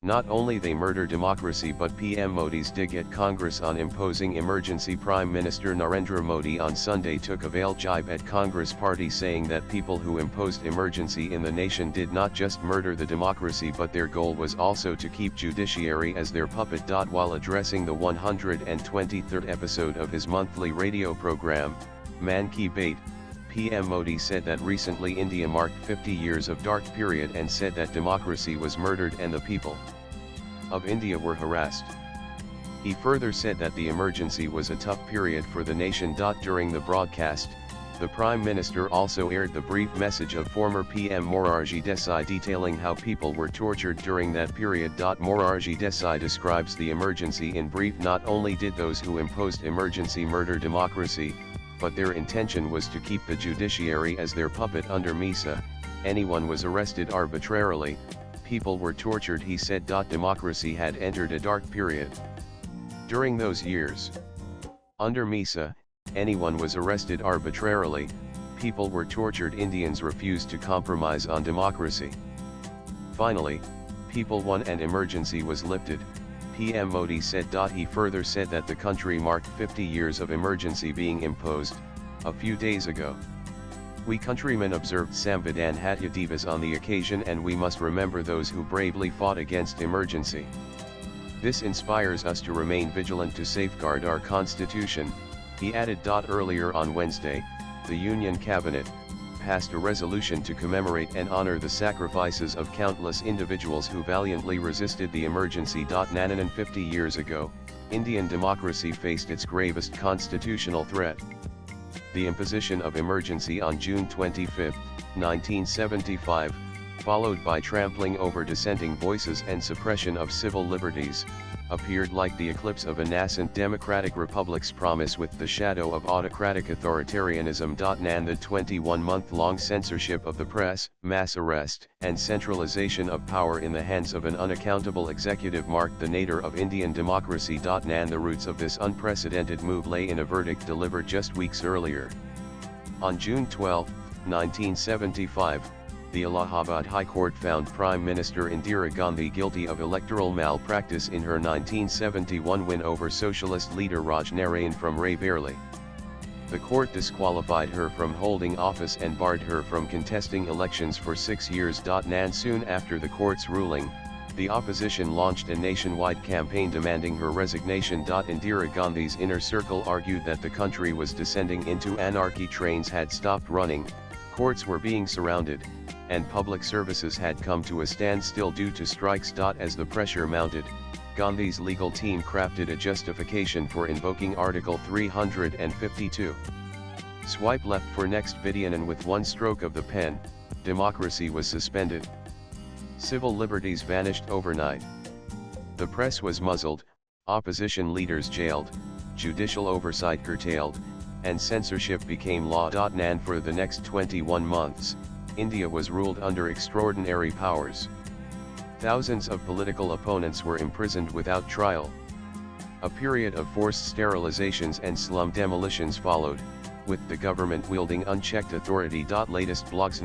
Not only they murder democracy, but PM Modi's dig at Congress on imposing emergency. Prime Minister Narendra Modi on Sunday took a veiled jibe at Congress party, saying that people who imposed emergency in the nation did not just murder the democracy, but their goal was also to keep judiciary as their puppet. While addressing the 123rd episode of his monthly radio program, Man Ki Baat, PM Modi said that recently India marked 50 years of dark period and said that democracy was murdered and the people of India were harassed. He further said that the emergency was a tough period for the nation. During the broadcast, the Prime Minister also aired the brief message of former PM Morarji Desai detailing how people were tortured during that period. Morarji Desai describes the emergency in brief. Not only did those who imposed emergency murder democracy, but their intention was to keep the judiciary as their puppet under Misa. Anyone was arrested arbitrarily, people were tortured, he said. Democracy had entered a dark period during those years. Under Misa, anyone was arrested arbitrarily, people were tortured, Indians refused to compromise on democracy. Finally, people won and emergency was lifted, PM Modi said. He further said that the country marked 50 years of emergency being imposed a few days ago. We countrymen observed Samvidhan Hatya Divas on the occasion, and we must remember those who bravely fought against emergency. This inspires us to remain vigilant to safeguard our constitution, he added. Earlier on Wednesday, the Union Cabinet passed a resolution to commemorate and honor the sacrifices of countless individuals who valiantly resisted the emergency. 50 years ago, Indian democracy faced its gravest constitutional threat: the imposition of emergency on June 25, 1975, followed by trampling over dissenting voices and suppression of civil liberties, appeared like the eclipse of a nascent democratic republic's promise with the shadow of autocratic authoritarianism. The 21-month-long censorship of the press, mass arrest, and centralization of power in the hands of an unaccountable executive marked the nadir of Indian democracy. The roots of this unprecedented move lay in a verdict delivered just weeks earlier. On June 12, 1975, the Allahabad High Court found Prime Minister Indira Gandhi guilty of electoral malpractice in her 1971 win over socialist leader Raj Narayan from Raebareli. The court disqualified her from holding office and barred her from contesting elections for 6 years. Soon after the court's ruling, the opposition launched a nationwide campaign demanding her resignation. Indira Gandhi's inner circle argued that the country was descending into anarchy, trains had stopped running, courts were being surrounded, and public services had come to a standstill due to strikes. As the pressure mounted, Gandhi's legal team crafted a justification for invoking Article 352. Swipe left for next video, and with one stroke of the pen, democracy was suspended. Civil liberties vanished overnight. The press was muzzled, opposition leaders jailed, judicial oversight curtailed, and censorship became law. For the next 21 months, India was ruled under extraordinary powers. Thousands of political opponents were imprisoned without trial. A period of forced sterilizations and slum demolitions followed, with the government wielding unchecked authority. Latest blogs.